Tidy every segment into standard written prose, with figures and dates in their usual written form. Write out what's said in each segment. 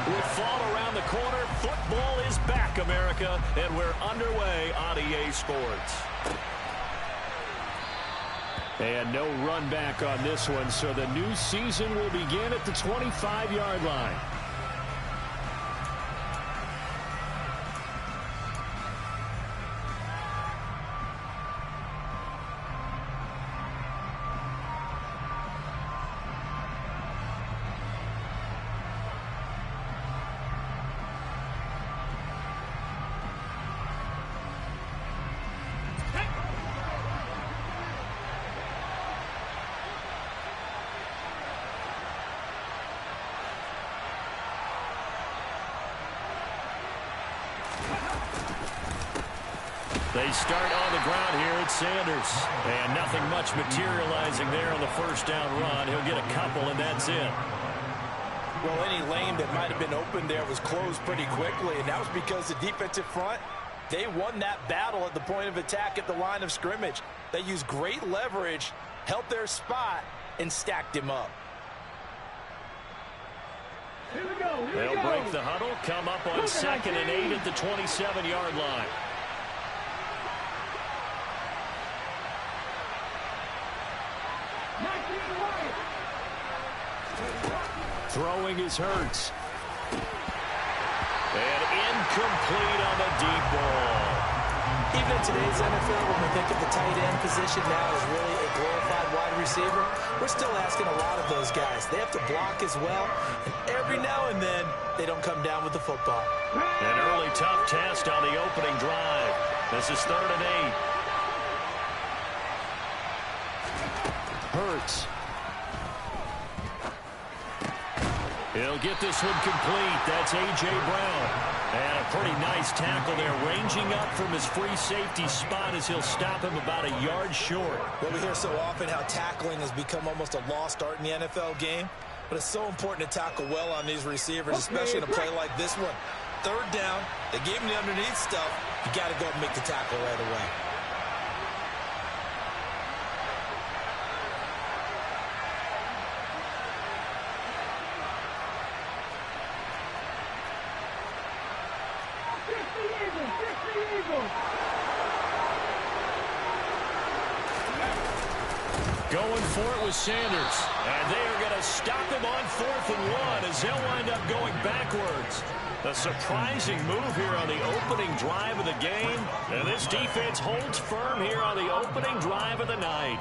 With fall around the corner, football is back, America, and we're underway on EA Sports. And no run back on this one, so the new season will begin at the 25-yard line. They start on the ground here at Sanders. And nothing much materializing there on the first down run. He'll get a couple, and that's it. Well, any lane that might have been open there was closed pretty quickly, and that was because the defensive front, they won that battle at the point of attack at the line of scrimmage. They used great leverage, held their spot, and stacked him up. They'll break the huddle, come up on 2nd and 8 at the 27-yard line. Throwing is Hurts. And incomplete on the deep ball. Even in today's NFL, when we think of the tight end position now as really a glorified wide receiver, we're still asking a lot of those guys. They have to block as well, and every now and then, they don't come down with the football. An early tough test on the opening drive. This is 3rd and 8. Hurts. He'll get this one complete. That's A.J. Brown. And a pretty nice tackle there, ranging up from his free safety spot as he'll stop him about a yard short. Well, we hear so often how tackling has become almost a lost art in the NFL game, but it's so important to tackle well on these receivers, especially in a play like this one. 3rd down, they gave him the underneath stuff. You got to go and make the tackle right away. Going for it with Sanders. And they are going to stop him on 4th and 1 as they'll wind up going backwards. A surprising move here on the opening drive of the game. And this defense holds firm here on the opening drive of the night.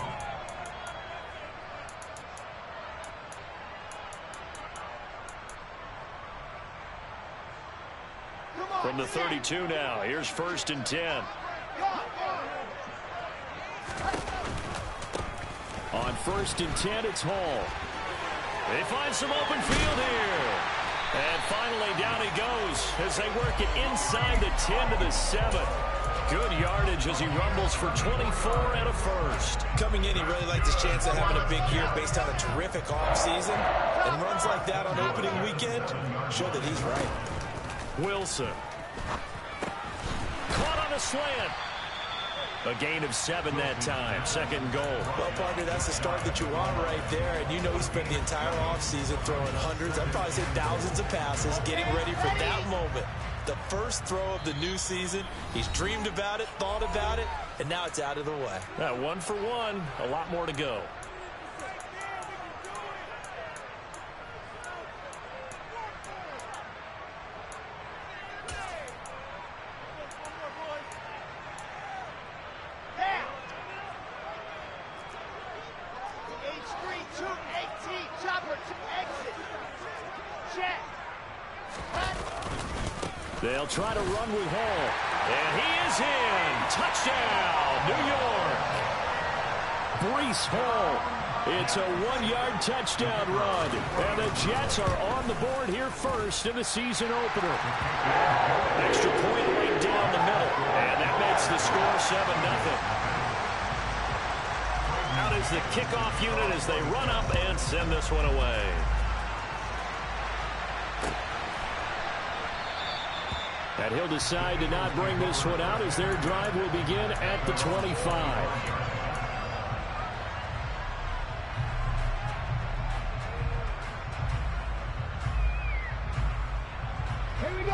From the 32 now, here's 1st and 10. On 1st and 10, it's Hall. They find some open field here. And finally, down he goes as they work it inside the 10 to the 7. Good yardage as he rumbles for 24 and a first. Coming in, he really liked his chance of having a big year based on a terrific offseason. And runs like that on opening weekend show that he's right. Wilson. Caught on a slant. A gain of 7 that time. 2nd goal. Well, partner, that's the start that you want right there. And you know he spent the entire offseason throwing hundreds, I'd probably say thousands of passes, getting ready for that moment. The first throw of the new season. He's dreamed about it, thought about it, and now it's out of the way. 1 for 1. A lot more to go. They'll try to run with Hall. And he is in. Touchdown, New York. Breece Hall. It's a 1-yard touchdown run. And the Jets are on the board here first in the season opener. Extra point right down the middle. And that makes the score 7-0. Out is the kickoff unit as they run up and send this one away. And he'll decide to not bring this one out as their drive will begin at the 25.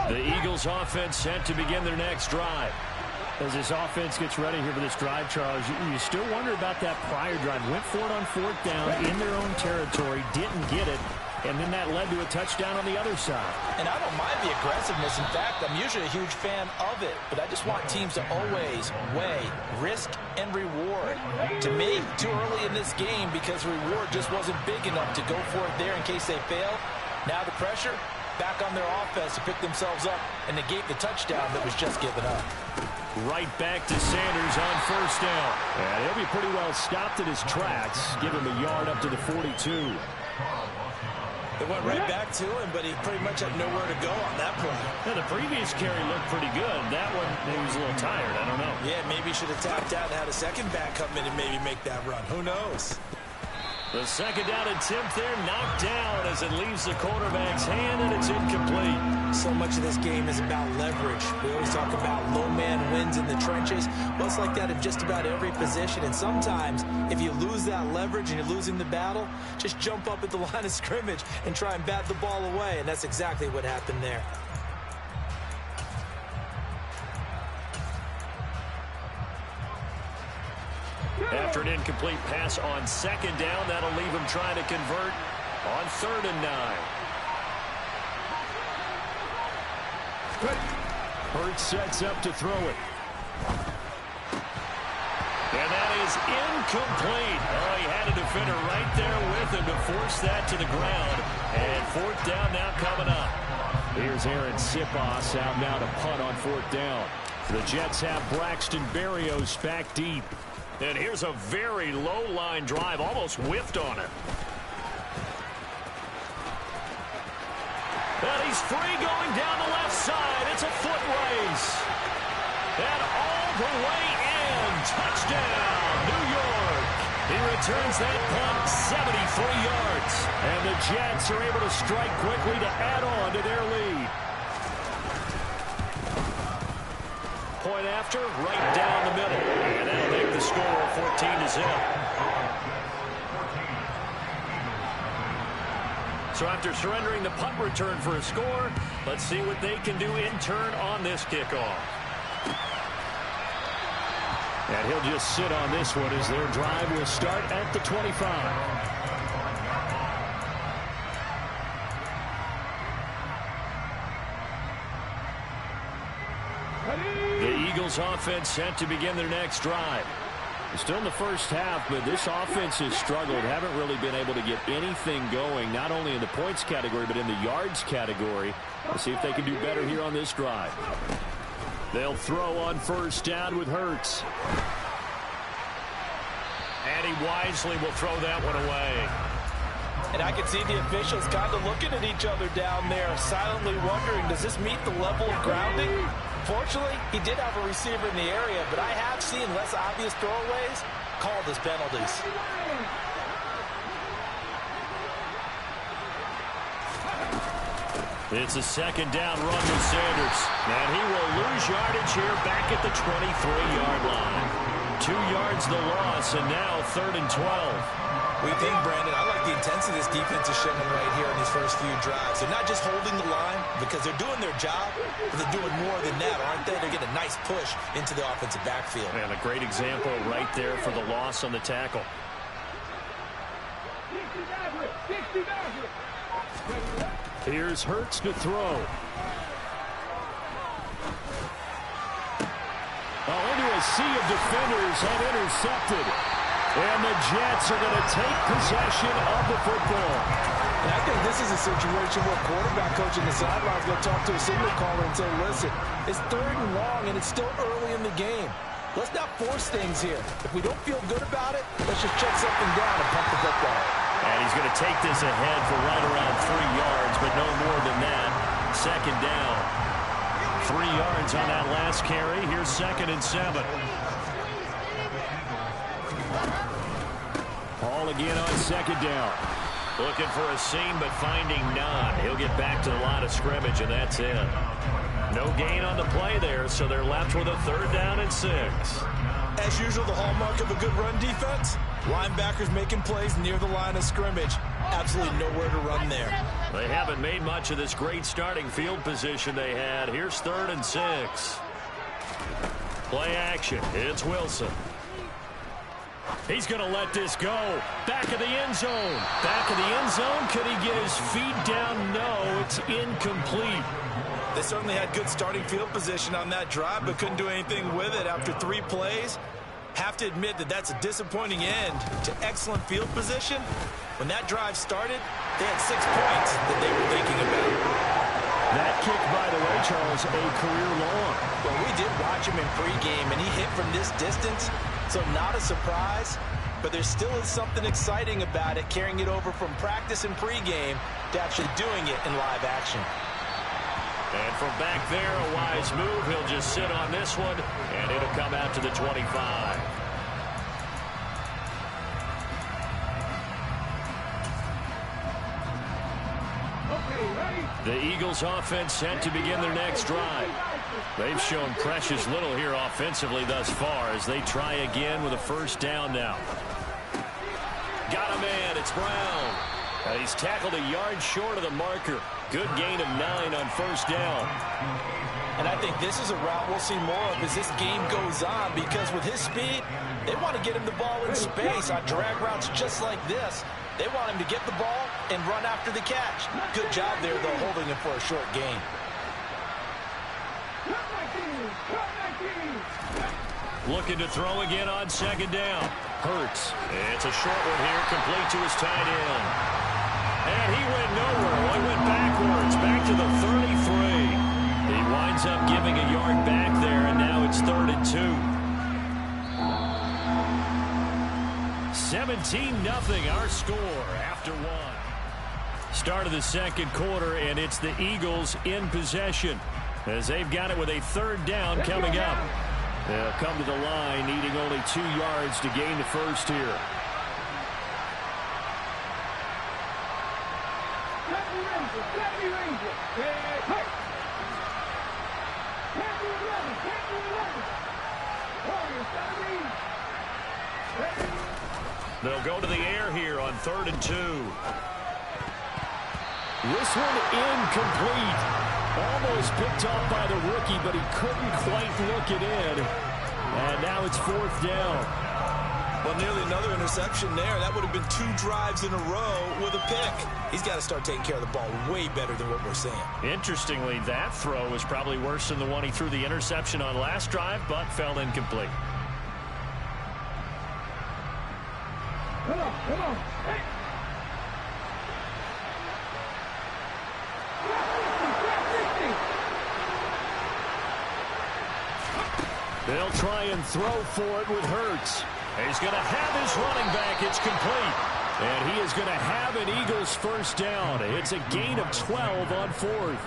The Eagles offense set to begin their next drive. As this offense gets ready here for this drive, Charles, you still wonder about that prior drive. Went for it on 4th down in their own territory, didn't get it, and then that led to a touchdown on the other side. And I don't mind the aggressiveness. In fact, I'm usually a huge fan of it. But I just want teams to always weigh risk and reward. To me, too early in this game because reward just wasn't big enough to go for it there in case they fail. Now the pressure back on their offense to pick themselves up and negate the touchdown that was just given up. Right back to Sanders on 1st down. And he'll be pretty well stopped in his tracks. Give him a yard up to the 42. It went right back to him, but he pretty much had nowhere to go on that play. Yeah, the previous carry looked pretty good. That one, he was a little tired. I don't know. Yeah, maybe he should have tapped out and had a second back come in and maybe make that run. Who knows? The 2nd down attempt there knocked down as it leaves the quarterback's hand, and it's incomplete. So much of this game is about leverage. We always talk about low man wins in the trenches. Well, it's like that in just about every position. And sometimes, if you lose that leverage and you're losing the battle, just jump up at the line of scrimmage and try and bat the ball away. And that's exactly what happened there. After an incomplete pass on 2nd down, that'll leave him trying to convert on 3rd and 9. Hurts sets up to throw it. And that is incomplete. Oh, he had a defender right there with him to force that to the ground. And 4th down now coming up. Here's Aaron Siposs out now to punt on 4th down. The Jets have Braxton Berrios back deep. And here's a very low-line drive, almost whiffed on it. And he's free going down the left side. It's a foot race. And all the way in. Touchdown, New York. He returns that punt 73 yards. And the Jets are able to strike quickly to add on to their lead. Point after, right down the middle. And that'll make the score 14-0. So after surrendering the punt return for a score, let's see what they can do in turn on this kickoff. And he'll just sit on this one as their drive will start at the 25. The Eagles offense set to begin their next drive. Still in the first half, but this offense has struggled. Haven't really been able to get anything going, not only in the points category, but in the yards category. Let's see if they can do better here on this drive. They'll throw on 1st down with Hurts. And he wisely will throw that one away. And I can see the officials kind of looking at each other down there, silently wondering, does this meet the level of grounding? Fortunately, he did have a receiver in the area, but I have seen less obvious throwaways called as penalties. It's a 2nd down run with Sanders. And he will lose yardage here back at the 23-yard line. 2 yards the loss, and now 3rd and 12. We think, Brandon, I like the intensity this defense is showing right here in these first few drives. They're not just holding the line because they're doing their job, but they're doing more than that, aren't they? They're getting a nice push into the offensive backfield. And a great example right there for the loss on the tackle. Here's Hurts to throw. Into a sea of defenders and intercepted. And the Jets are going to take possession of the football. And I think this is a situation where quarterback coach in the sideline is going to talk to a signal caller and say, listen, it's 3rd and long and it's still early in the game. Let's not force things here. If we don't feel good about it, let's just check something down and pump the football. And he's going to take this ahead for right around 3 yards, but no more than that. 2nd down. 3 yards on that last carry. Here's 2nd and 7. Ball again on 2nd down. Looking for a seam, but finding none. He'll get back to the line of scrimmage, and that's it. No gain on the play there, so they're left with a 3rd down and 6. As usual, the hallmark of a good run defense, Linebackers making plays near the line of scrimmage. Absolutely nowhere to run there. They haven't made much of this great starting field position they had. Here's 3rd and 6. Play action. It's Wilson. He's going to let this go. Back of the end zone. Back of the end zone. Could he get his feet down? No, it's incomplete. They certainly had good starting field position on that drive, but couldn't do anything with it after 3 plays. Have to admit that that's a disappointing end to excellent field position. When that drive started, they had 6 points that they were thinking about. That kick, by the way, Charles, a career long. Well, we did watch him in pregame, and he hit from this distance, so not a surprise. But there still is something exciting about it, carrying it over from practice and pregame to actually doing it in live action. And from back there, a wise move. He'll just sit on this one, and it'll come out to the 25. The Eagles offense set to begin their next drive. They've shown precious little here offensively thus far as they try again with a 1st down now. Got a man. It's Brown. He's tackled a yard short of the marker. Good gain of 9 on 1st down. And I think this is a route we'll see more of as this game goes on, because with his speed, they want to get him the ball in space on drag routes just like this. They want him to get the ball and run after the catch. Good job there, though, holding him for a short gain. Looking to throw again on 2nd down. Hurts. It's a short one here, complete to his tight end. And he went nowhere. Well, he went backwards, back to the 33. He winds up giving a yard back there, and now it's 3rd and 2. 17-0 our score after 1. Start of the 2nd quarter, and it's the Eagles in possession as they've got it with a 3rd down coming up. They'll come to the line needing only 2 yards to gain the 1st here. They'll go to the air here on 3rd and 2. This one incomplete. Almost picked off by the rookie, but he couldn't quite look it in. And now it's 4th down. Well, nearly another interception there. That would have been 2 drives in a row with a pick. He's got to start taking care of the ball way better than what we're seeing. Interestingly, that throw was probably worse than the one he threw the interception on last drive, but fell incomplete. Come on. Hey. They'll try and throw for it with Hurts. He's going to have his running back. It's complete. And he is going to have an Eagles 1st down. It's a gain of 12 on 4th.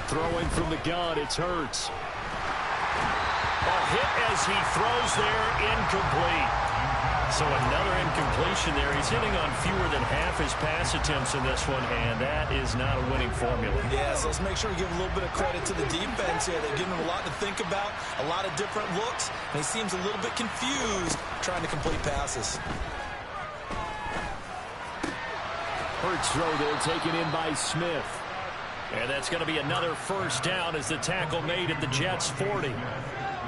Throwing from the gun, it's Hurts. A hit as he throws there, incomplete. So another incompletion there. He's hitting on fewer than half his pass attempts in this one, and that is not a winning formula. Yeah, so let's make sure we give a little bit of credit to the defense here. They've given him a lot to think about, a lot of different looks, and he seems a little bit confused trying to complete passes. Hurts throw there taken in by Smith. And that's going to be another 1st down as the tackle made at the Jets' 40.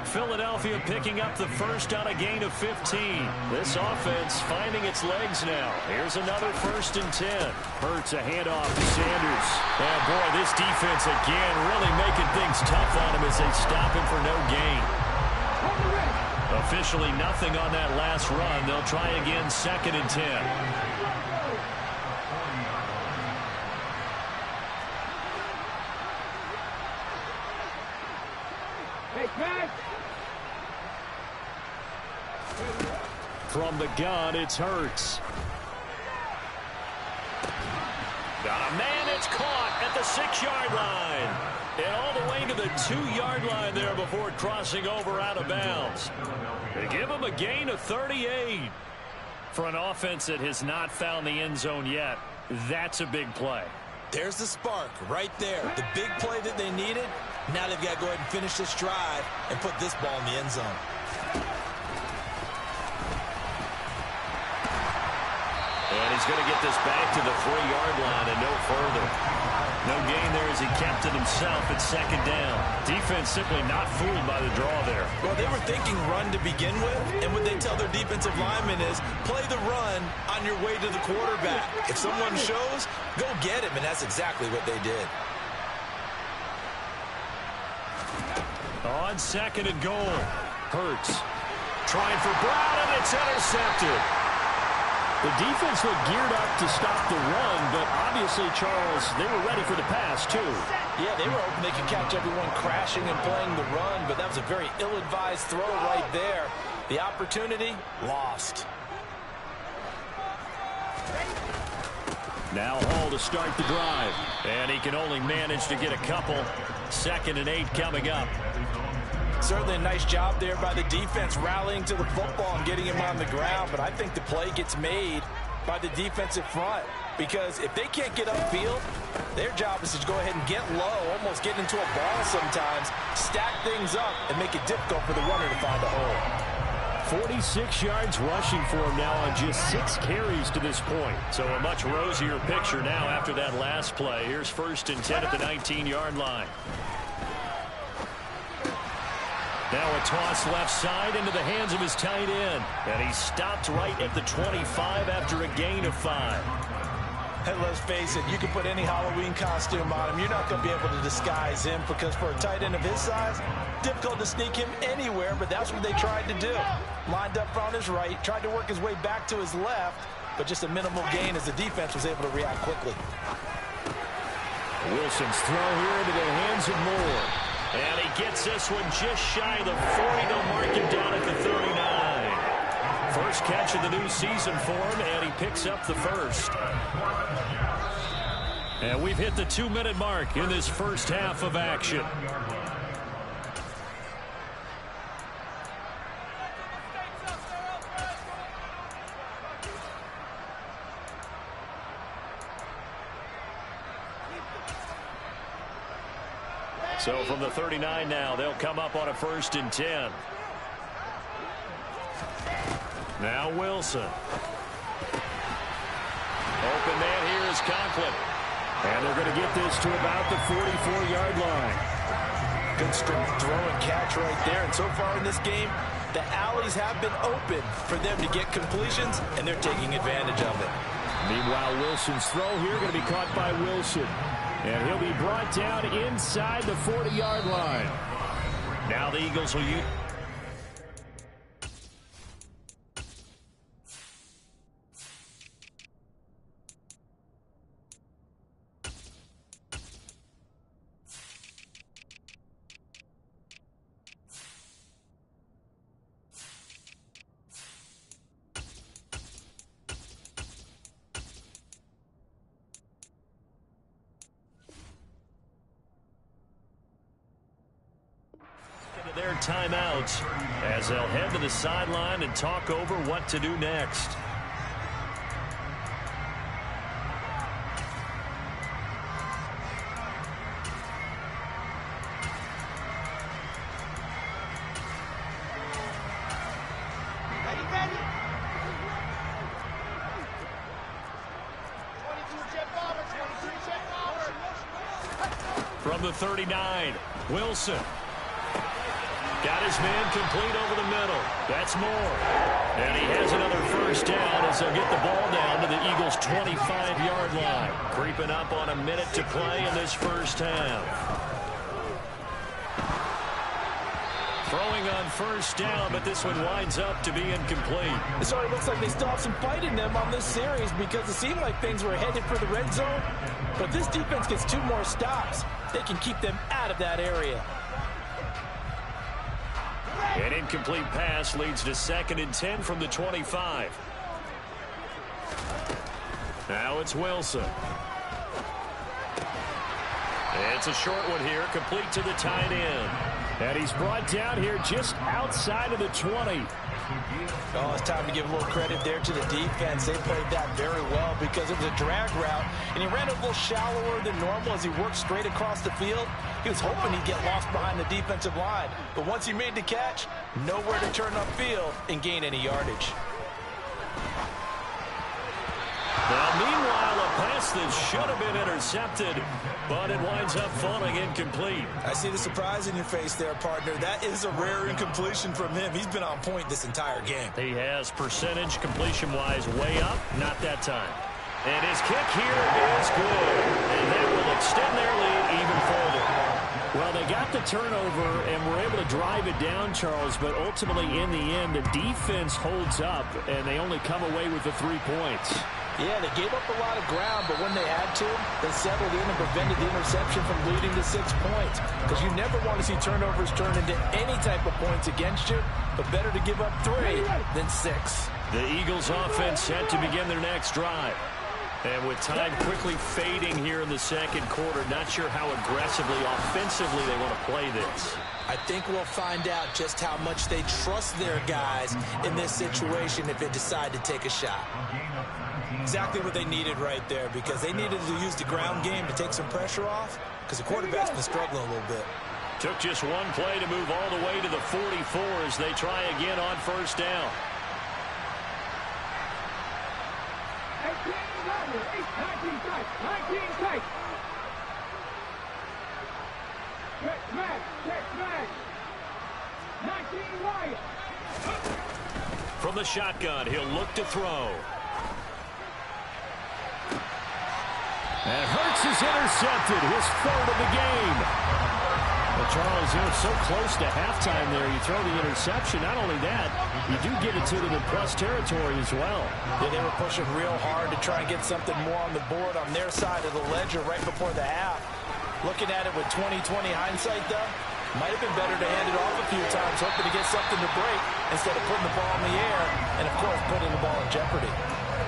Philadelphia picking up the 1st on a gain of 15. This offense finding its legs now. Here's another 1st and 10. Hurts a handoff to Sanders. And boy, this defense again really making things tough on him as they stop him for no gain. Officially nothing on that last run. They'll try again 2nd and 10. From the gun, it's Hurts. Got a man, it's caught at the 6-yard line. And all the way to the 2-yard line there before crossing over out of bounds. They give him a gain of 38. For an offense that has not found the end zone yet, that's a big play. There's the spark right there. The big play that they needed, Now they've got to go ahead and finish this drive and put this ball in the end zone. And he's going to get this back to the 3-yard line and no further. No gain there as he kept it himself at second down. Defense simply not fooled by the draw there. Well, they were thinking run to begin with, and what they tell their defensive linemen is play the run on your way to the quarterback. If someone shows, go get him, and that's exactly what they did. On second and goal, Hurts trying for Brown, and it's intercepted. The defense looked geared up to stop the run, but obviously, Charles, they were ready for the pass, too. Yeah, they were hoping they could catch everyone crashing and playing the run, but that was a very ill-advised throw right there. The opportunity, lost. Now Hall to start the drive. And he can only manage to get a couple. 2nd and 8 coming up. Certainly a nice job there by the defense rallying to the football and getting him on the ground, but I think the play gets made by the defensive front because if they can't get upfield, their job is to go ahead and get low, almost get into a ball sometimes, stack things up, and make it difficult for the runner to find a hole. 46 yards rushing for him now on just 6 carries to this point. So a much rosier picture now after that last play. Here's 1st and 10 at the 19-yard line. Now a toss left side into the hands of his tight end. And he stopped right at the 25 after a gain of 5. And let's face it, you can put any Halloween costume on him. You're not going to be able to disguise him because for a tight end of his size, difficult to sneak him anywhere, but that's what they tried to do. Lined up on his right, tried to work his way back to his left, but just a minimal gain as the defense was able to react quickly. Wilson's throw here into the hands of Moore. And he gets this one just shy of the 40. They'll mark him down at the 39. First catch of the new season for him, and he picks up the first. And we've hit the 2-minute mark in this first half of action. So from the 39 now, they'll come up on a 1st and 10. Now Wilson. Open man here is Conklin. And they're going to get this to about the 44-yard line. Good strong throw and catch right there. And so far in this game, the alleys have been open for them to get completions, and they're taking advantage of it. Meanwhile, Wilson's throw here going to be caught by Wilson. And he'll be brought down inside the 40-yard line. Now the Eagles will use... their timeouts as they'll head to the sideline and talk over what to do next. From the 39, Wilson. Got his man complete over the middle. That's Moore. And he has another first down as they'll get the ball down to the Eagles' 25-yard line. Creeping up on a minute to play in this first half. Throwing on first down, but this one winds up to be incomplete. It sort of looks like they still have some fight in them on this series because it seemed like things were headed for the red zone. But if this defense gets 2 more stops, they can keep them out of that area. An incomplete pass leads to 2nd and 10 from the 25. Now it's Wilson. It's a short one here, complete to the tight end. And he's brought down here just outside of the 20. Oh, it's time to give a little credit there to the defense. They played that very well because it was a drag route, and he ran a little shallower than normal as he worked straight across the field. He was hoping he'd get lost behind the defensive line, but once he made the catch, nowhere to turn upfield and gain any yardage. Now, meanwhile, a pass that should have been intercepted, but it winds up falling incomplete. I see the surprise in your face there, partner. That is a rare incompletion from him. He's been on point this entire game. He has percentage completion-wise way up, not that time. And his kick here is good, and that will extend their lead even further. Well, they got the turnover and were able to drive it down, Charles, but ultimately in the end, the defense holds up, and they only come away with the 3 points. Yeah, they gave up a lot of ground, but when they had to, they settled in and prevented the interception from leading to 6 points. Because you never want to see turnovers turn into any type of points against you, but better to give up 3 than 6. The Eagles offense set to begin their next drive. And with time quickly fading here in the second quarter, not sure how aggressively, offensively they want to play this. I think we'll find out just how much they trust their guys in this situation if they decide to take a shot. Exactly what they needed right there, because they needed to use the ground game to take some pressure off, because the quarterback's been struggling a little bit. Took just one play to move all the way to the 44 as they try again on first down. 19 tight. Check smash. 19 wide. From the shotgun, he'll look to throw. And Hurts is intercepted, his 3rd of the game. Well, Charles, you're so close to halftime there. You throw the interception. Not only that, you do get it to them in plus territory as well. Yeah, they were pushing real hard to try and get something more on the board on their side of the ledger right before the half. Looking at it with 20/20 hindsight, though, might have been better to hand it off a few times, hoping to get something to break instead of putting the ball in the air and, of course, putting the ball in jeopardy.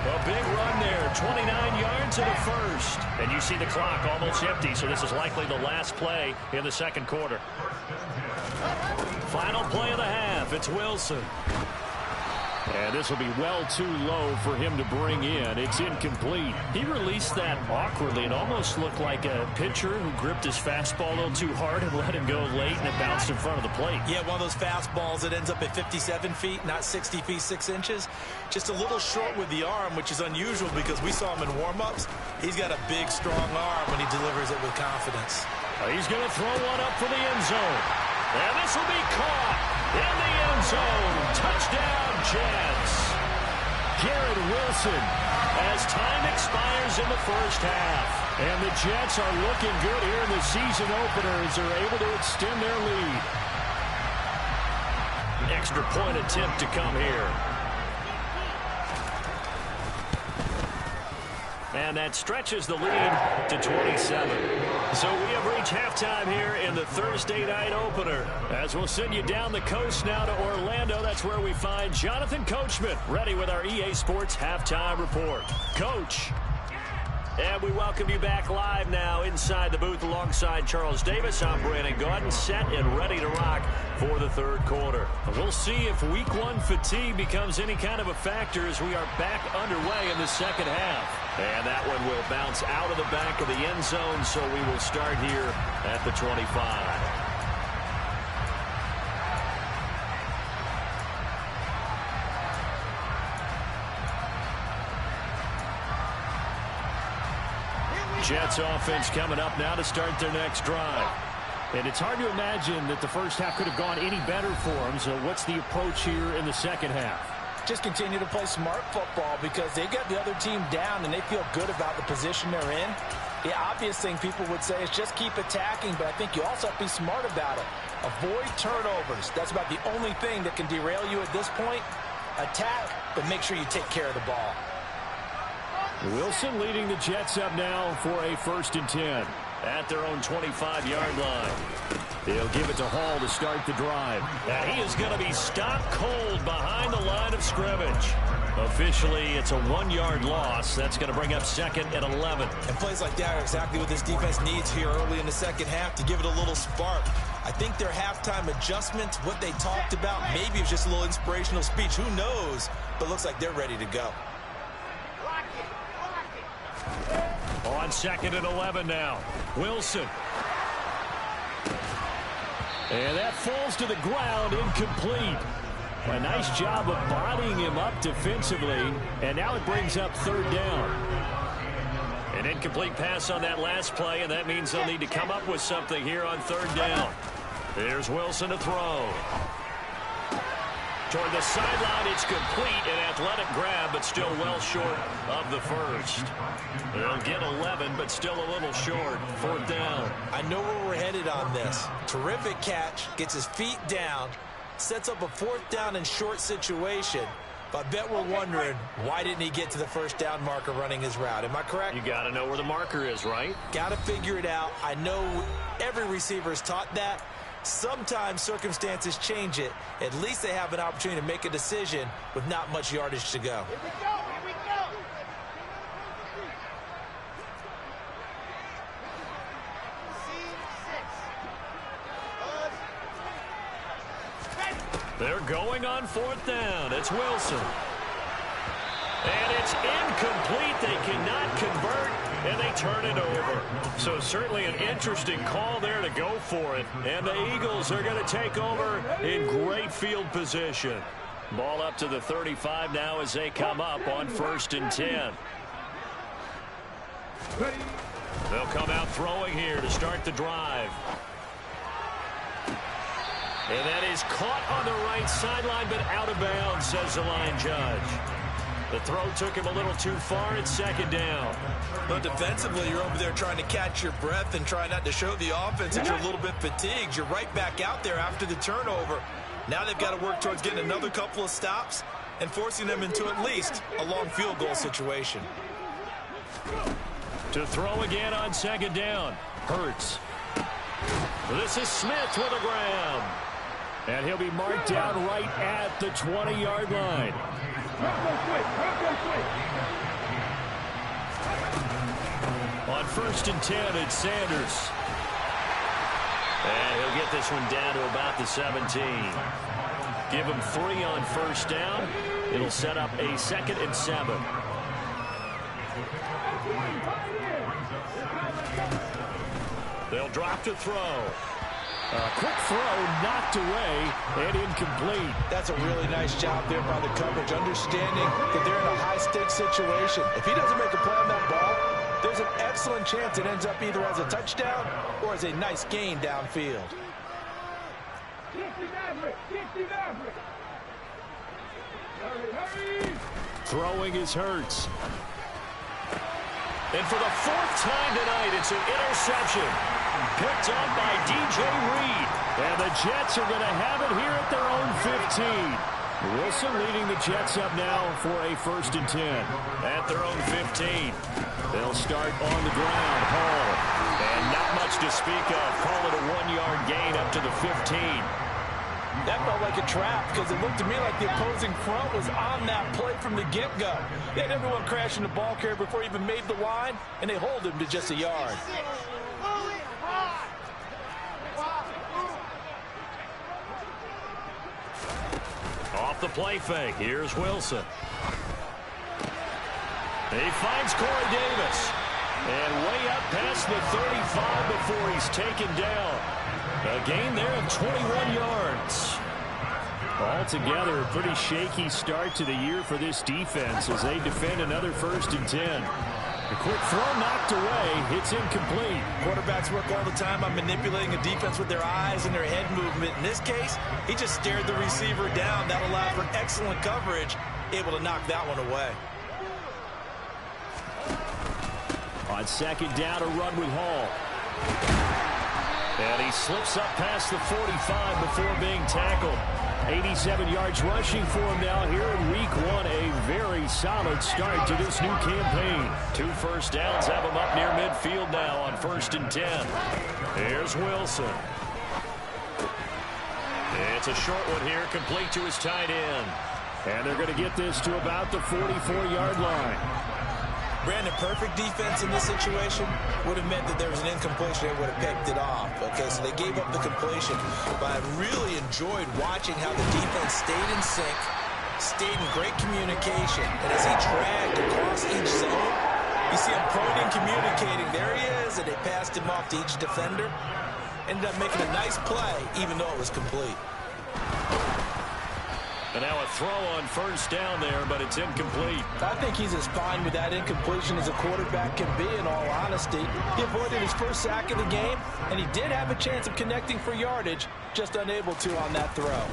A big run there, 29 yards in the first. And you see the clock almost empty, so this is likely the last play in the second quarter. Final play of the half, it's Wilson. And this will be well too low for him to bring in. It's incomplete. He released that awkwardly. It almost looked like a pitcher who gripped his fastball a little too hard and let him go late, and it bounced in front of the plate. Yeah, one of those fastballs that ends up at 57 feet, not 60 feet, 6 inches. Just a little short with the arm, which is unusual because we saw him in warm-ups. He's got a big, strong arm when he delivers it with confidence. He's going to throw one up for the end zone. And this will be caught in the end zone. Touchdown, Jets. Garrett Wilson as time expires in the first half. And the Jets are looking good here in the season opener as they're able to extend their lead. Extra point attempt to come here. And that stretches the lead to 27. So we have reached halftime here in the Thursday night opener. As we'll send you down the coast now to Orlando, that's where we find Jonathan Coachman ready with our EA Sports halftime report. Coach. And we welcome you back live now inside the booth alongside Charles Davis. I'm Brandon Gaudin, set and ready to rock for the third quarter. We'll see if Week 1 fatigue becomes any kind of a factor as we are back underway in the second half. And that one will bounce out of the back of the end zone, so we will start here at the 25. Jets offense coming up now to start their next drive. And it's hard to imagine that the first half could have gone any better for them. So what's the approach here in the second half? Just continue to play smart football because they got the other team down and they feel good about the position they're in. The obvious thing people would say is just keep attacking, but I think you also have to be smart about it. Avoid turnovers. That's about the only thing that can derail you at this point. Attack, but make sure you take care of the ball. Wilson leading the Jets up now for a 1st and 10 at their own 25-yard line. They'll give it to Hall to start the drive. And he is going to be stopped cold behind the line of scrimmage. Officially, it's a 1-yard loss. That's going to bring up 2nd and 11. And plays like that are exactly what this defense needs here early in the second half to give it a little spark. I think their halftime adjustments, what they talked about, maybe it's just a little inspirational speech. Who knows? But looks like they're ready to go. On 2nd and 11 now. Wilson. And that falls to the ground, incomplete. A nice job of bodying him up defensively. And now it brings up 3rd down. An incomplete pass on that last play, and that means they'll need to come up with something here on 3rd down. There's Wilson to throw. Toward the sideline, it's complete. An athletic grab, but still well short of the first. They'll get 11, but still a little short. 4th down. I know where we're headed on this. Terrific catch, gets his feet down, sets up a 4th down and short situation. But I bet we're wondering, why didn't he get to the 1st down marker running his route? Am I correct? You got to know where the marker is, right? Got to figure it out. I know every receiver is taught that. Sometimes circumstances change it. At least they have an opportunity to make a decision with not much yardage to go. Here we go, here we go. They're going on 4th down. It's Wilson. And it's incomplete. They cannot convert, and they turn it over. So certainly an interesting call there to go for it. And the Eagles are going to take over in great field position. Ball up to the 35 now as they come up on 1st and 10. They'll come out throwing here to start the drive. And that is caught on the right sideline, but out of bounds, says the line judge. The throw took him a little too far. It's 2nd down. But defensively, you're over there trying to catch your breath and try not to show the offense that you're a little bit fatigued. You're right back out there after the turnover. Now they've got to work towards getting another couple of stops and forcing them into at least a long field goal situation. To throw again on 2nd down. Hurts. This is Smith with a grab. And he'll be marked down right at the 20-yard line. On 1st and 10, it's Sanders. And he'll get this one down to about the 17. Give him 3 on 1st down. It'll set up a 2nd and 7. They'll drop to throw. A quick throw knocked away and incomplete. That's a really nice job there by the coverage, understanding that they're in a high-stakes situation. If he doesn't make a play on that ball, there's an excellent chance it ends up either as a touchdown or as a nice gain downfield. Throwing is Hurts. And for the 4th time tonight, it's an interception. Picked up by DJ Reed. And the Jets are going to have it here at their own 15. Wilson leading the Jets up now for a 1st and 10. At their own 15. They'll start on the ground. Hall. And not much to speak of. Call it a 1-yard gain up to the 15. That felt like a trap because it looked to me like the opposing front was on that play from the get-go. They had everyone crashing the ball carrier before he even made the line, and they hold him to just a yard. Off the play fake. Here's Wilson. He finds Corey Davis. And way up past the 35 before he's taken down. A gain there of 21 yards. Altogether, a pretty shaky start to the year for this defense as they defend another 1st and 10. A quick throw knocked away. It's incomplete. Quarterbacks work all the time on manipulating a defense with their eyes and their head movement. In this case, he just stared the receiver down. That allowed for excellent coverage, able to knock that one away. On 2nd down, a run with Hall. And he slips up past the 45 before being tackled. 87 yards rushing for him now here in Week 1. A very solid start to this new campaign. 2 first downs have him up near midfield now on 1st and 10. Here's Wilson. It's a short one here, complete to his tight end. And they're going to get this to about the 44-yard line. Brandon, perfect defense in this situation would have meant that there was an incompletion and would have picked it off. Okay, so they gave up the completion. But I really enjoyed watching how the defense stayed in sync, stayed in great communication. And as he dragged across each zone, you see him pointing, communicating. There he is, and they passed him off to each defender. Ended up making a nice play, even though it was complete. And now a throw on first down there, but it's incomplete. I think he's as fine with that incompletion as a quarterback can be, in all honesty. He avoided his first sack of the game, and he did have a chance of connecting for yardage, just unable to on that throw.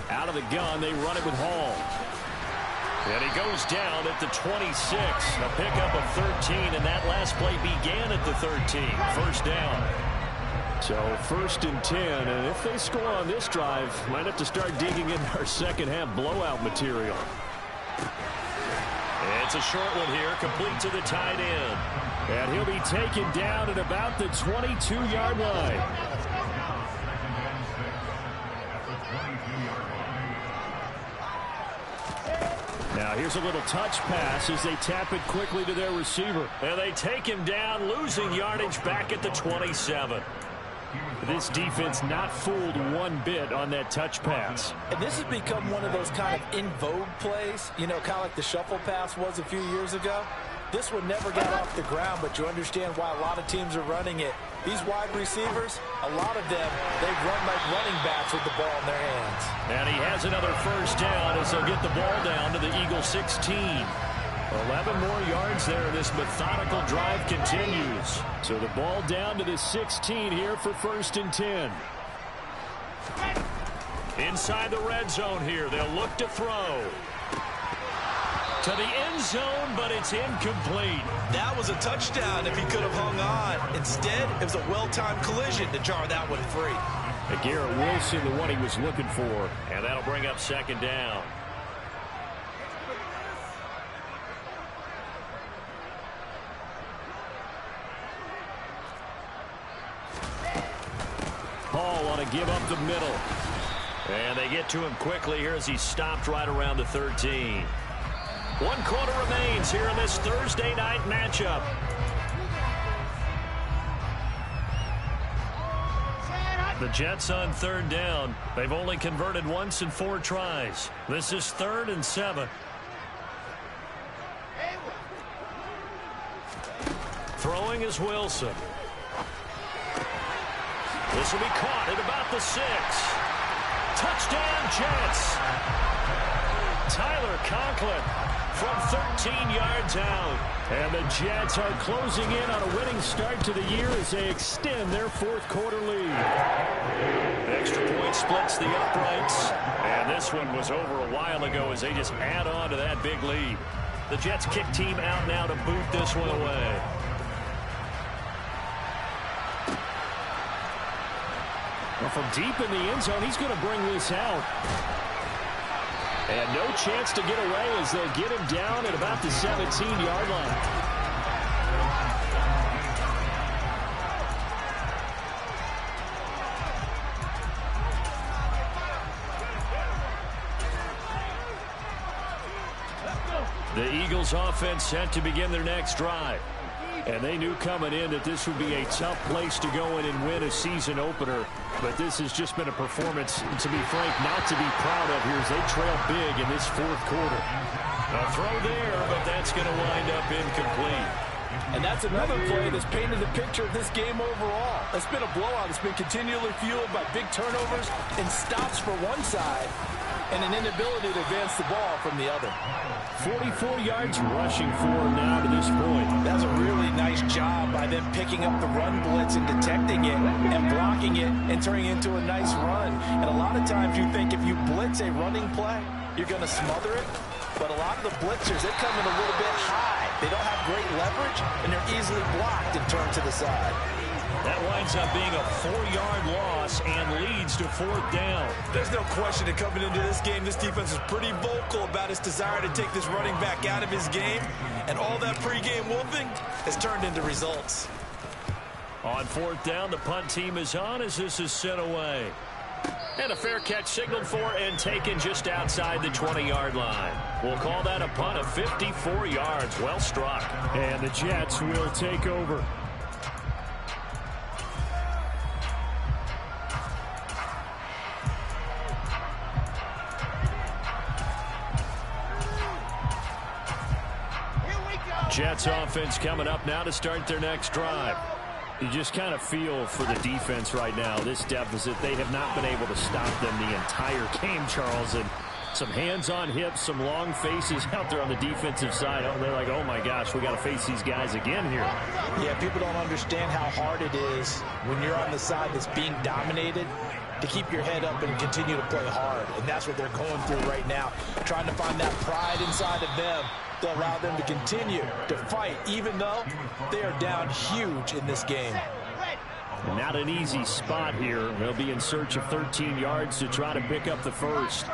Out of the gun, they run it with Hall. And he goes down at the 26. A pickup of 13, and that last play began at the 13. First down. So 1st and 10, and if they score on this drive, might have to start digging in our second half blowout material. It's a short one here, complete to the tight end. And he'll be taken down at about the 22-yard line. Now here's a little touch pass as they tap it quickly to their receiver. And they take him down, losing yardage back at the 27. This defense not fooled one bit on that touch pass. And this has become one of those kind of in vogue plays, you know, kind of like the shuffle pass was a few years ago. This one never got off the ground, but you understand why a lot of teams are running it. These wide receivers, a lot of them, they run like running backs with the ball in their hands. And he has another first down as they'll get the ball down to the Eagles 16. 11 more yards there. This methodical drive continues. So the ball down to the 16 here for 1st and 10. Inside the red zone here. They'll look to throw. To the end zone, but it's incomplete. That was a touchdown if he could have hung on. Instead, it was a well-timed collision to jar that one free. Garrett Wilson, the one he was looking for. And that'll bring up 2nd down. Hall want to give up the middle. And they get to him quickly here as he stopped right around the 13. 1 quarter remains here in this Thursday night matchup. The Jets on 3rd down. They've only converted once in 4 tries. This is 3rd and 7. Throwing is Wilson. This will be caught at about the 6. Touchdown, Jets. Tyler Conklin from 13 yards out. And the Jets are closing in on a winning start to the year as they extend their 4th quarter lead. Extra point splits the uprights. And this one was over a while ago as they just add on to that big lead. The Jets kick team out now to boot this one away. Well, from deep in the end zone, he's going to bring this out. And no chance to get away as they'll get him down at about the 17-yard line. The Eagles offense set to begin their next drive. And they knew coming in that this would be a tough place to go in and win a season opener. But this has just been a performance, to be frank, not to be proud of here as they trail big in this 4th quarter. A throw there, but that's going to wind up incomplete. And that's another play that's painted the picture of this game overall. It's been a blowout. It's been continually fueled by big turnovers and stops for one side and an inability to advance the ball from the other. 44 yards rushing for him now to this point. That's a really nice job by them picking up the run blitz and detecting it and blocking it and turning it into a nice run. And a lot of times you think if you blitz a running play, you're going to smother it. But a lot of the blitzers, they come in a little bit high. They don't have great leverage, and they're easily blocked and turned to the side. That winds up being a 4-yard loss and leads to 4th down. There's no question that coming into this game, this defense is pretty vocal about its desire to take this running back out of his game. And all that pregame wolfing has turned into results. On 4th down, the punt team is on as this is sent away. And a fair catch signaled for and taken just outside the 20-yard line. We'll call that a punt of 54 yards. Well struck. And the Jets will take over. Jets offense coming up now to start their next drive. You just kind of feel for the defense right now, this deficit. They have not been able to stop them the entire game, Charles. And some hands on hips, some long faces out there on the defensive side. Oh, they're like, oh, my gosh, we got to face these guys again here. Yeah, people don't understand how hard it is when you're on the side that's being dominated to keep your head up and continue to play hard. And that's what they're going through right now, trying to find that pride inside of them to allow them to continue to fight, even though they are down huge in this game. Not an easy spot here. They'll be in search of 13 yards to try to pick up the first.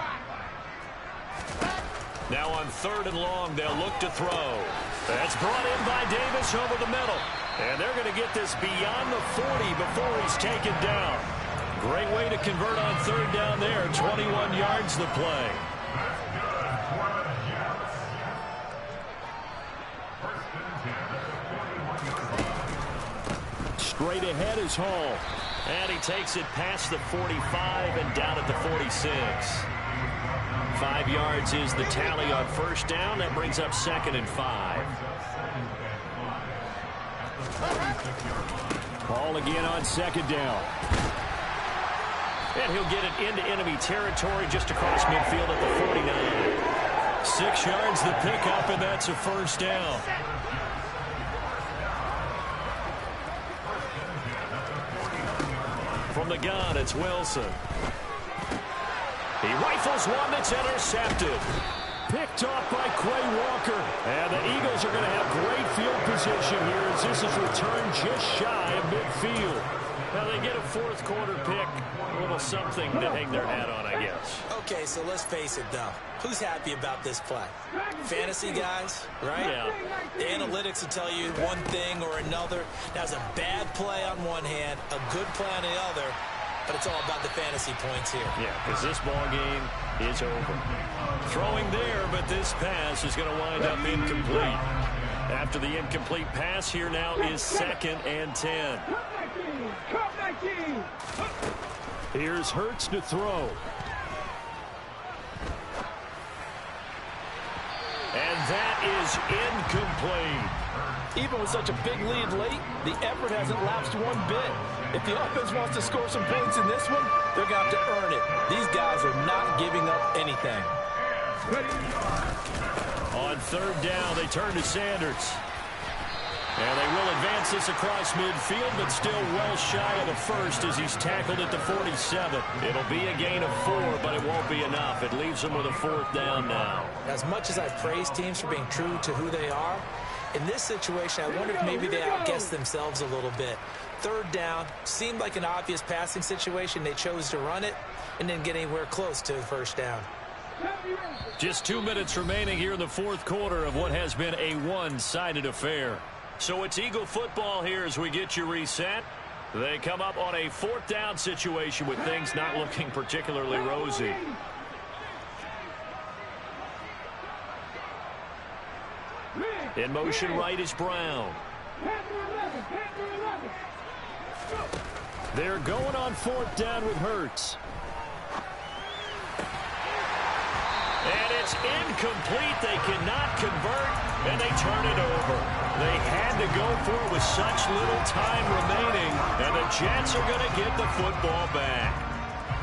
Now on 3rd and long, they'll look to throw. That's brought in by Davis over the middle. And they're going to get this beyond the 40 before he's taken down. Great way to convert on 3rd down there. 21 yards the play. Straight ahead is Hall. And he takes it past the 45 and down at the 46. 5 yards is the tally on 1st down. That brings up 2nd and 5. Hall again on 2nd down. And he'll get it into enemy territory just across midfield at the 49. 6 yards the pickup, and that's a 1st down. From the gun, it's Wilson. He rifles one that's intercepted. Picked off by Quay Walker. And the Eagles are going to have great field position here as this is returned just shy of midfield. Now they get a 4th quarter pick. A little something to hang their hat on, I guess. Okay, so let's face it, though. Who's happy about this play? Fantasy guys, right? Yeah. The analytics will tell you one thing or another. That's a bad play on one hand, a good play on the other, but it's all about the fantasy points here. Yeah, because this ball game is over. Throwing there, but this pass is going to wind up incomplete. After the incomplete pass, here now is 2nd and 10. Here's Hurts to throw. And that is incomplete. Even with such a big lead late, the effort hasn't lapsed one bit. If the offense wants to score some points in this one, they're going to have to earn it. These guys are not giving up anything. On 3rd down, they turn to Sanders. And they will advance this across midfield, but still well shy of the 1st as he's tackled at the 47. It'll be a gain of 4, but it won't be enough. It leaves them with a 4th down now. As much as I praise teams for being true to who they are, in this situation, I wonder if maybe they outguessed themselves a little bit. 3rd down seemed like an obvious passing situation. They chose to run it and didn't get anywhere close to the 1st down. Just 2 minutes remaining here in the 4th quarter of what has been a one-sided affair. So it's Eagle football here as we get you reset. They come up on a 4th down situation with things not looking particularly rosy. In motion right is Brown. They're going on 4th down with Hurts. And it's incomplete. They cannot convert, and they turn it over. They had to go for it with such little time remaining, and the Jets are going to get the football back.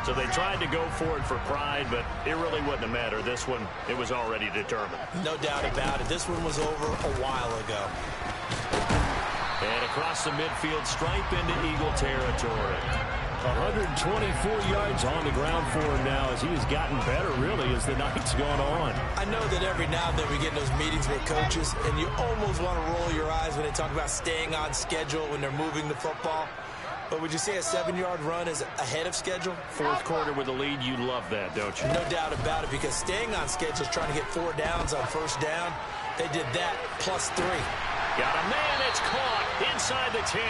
So they tried to go for it for pride, but it really wouldn't have mattered. This one, it was already determined. No doubt about it. This one was over a while ago. And across the midfield stripe into Eagle territory. 124 yards on the ground for him now as he has gotten better, really, as the night's gone on. I know that every now and then we get in those meetings with coaches, and you almost want to roll your eyes when they talk about staying on schedule when they're moving the football. But would you say a 7-yard run is ahead of schedule? 4th quarter with a lead, you love that, don't you? No doubt about it, because staying on schedule is trying to get 4 downs on 1st down. They did that plus 3. Got a man, it's caught inside the 10.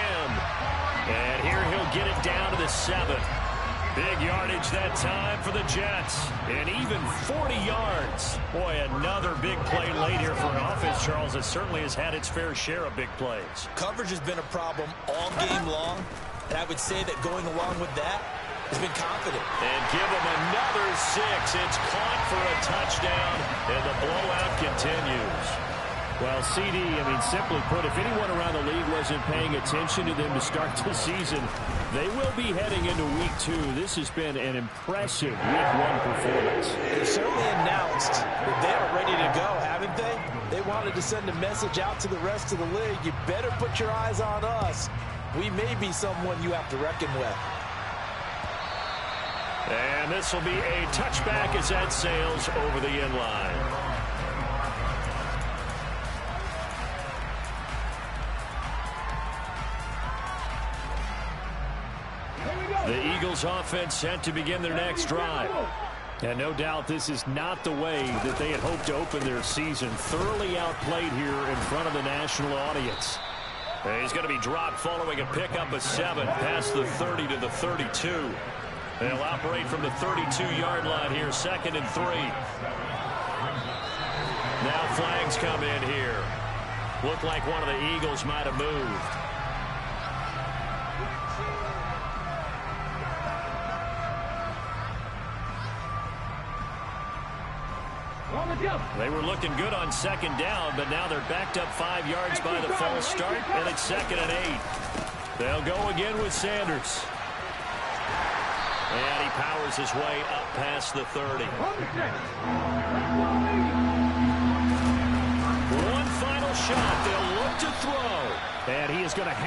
And here he'll get it down to the 7. Big yardage that time for the Jets. And even 40 yards. Boy, another big play late here for an offense, Charles, that certainly has had its fair share of big plays. Coverage has been a problem all game long. And I would say that going along with that has been confident. And give him another 6. It's caught for a touchdown, and the blowout continues. Well, CD, simply put, if anyone around the league wasn't paying attention to them to start the season, they will be heading into Week 2. This has been an impressive Week 1 performance. They've certainly announced that they are ready to go, haven't they? They wanted to send a message out to the rest of the league. You better put your eyes on us. We may be someone you have to reckon with. And this will be a touchback as that sails over the end line. The Eagles offense set to begin their next drive. And no doubt this is not the way that they had hoped to open their season. Thoroughly outplayed here in front of the national audience. And he's going to be dropped following a pickup of 7 past the 30 to the 32. They'll operate from the 32-yard line here, 2nd and 3. Now flags come in here. Looked like one of the Eagles might have moved. They were looking good on 2nd down, but now they're backed up 5 yards by the false start, and it's 2nd and 8. They'll go again with Sanders. And he powers his way up past the 30. One final shot. They'll look to throw. And he is going to have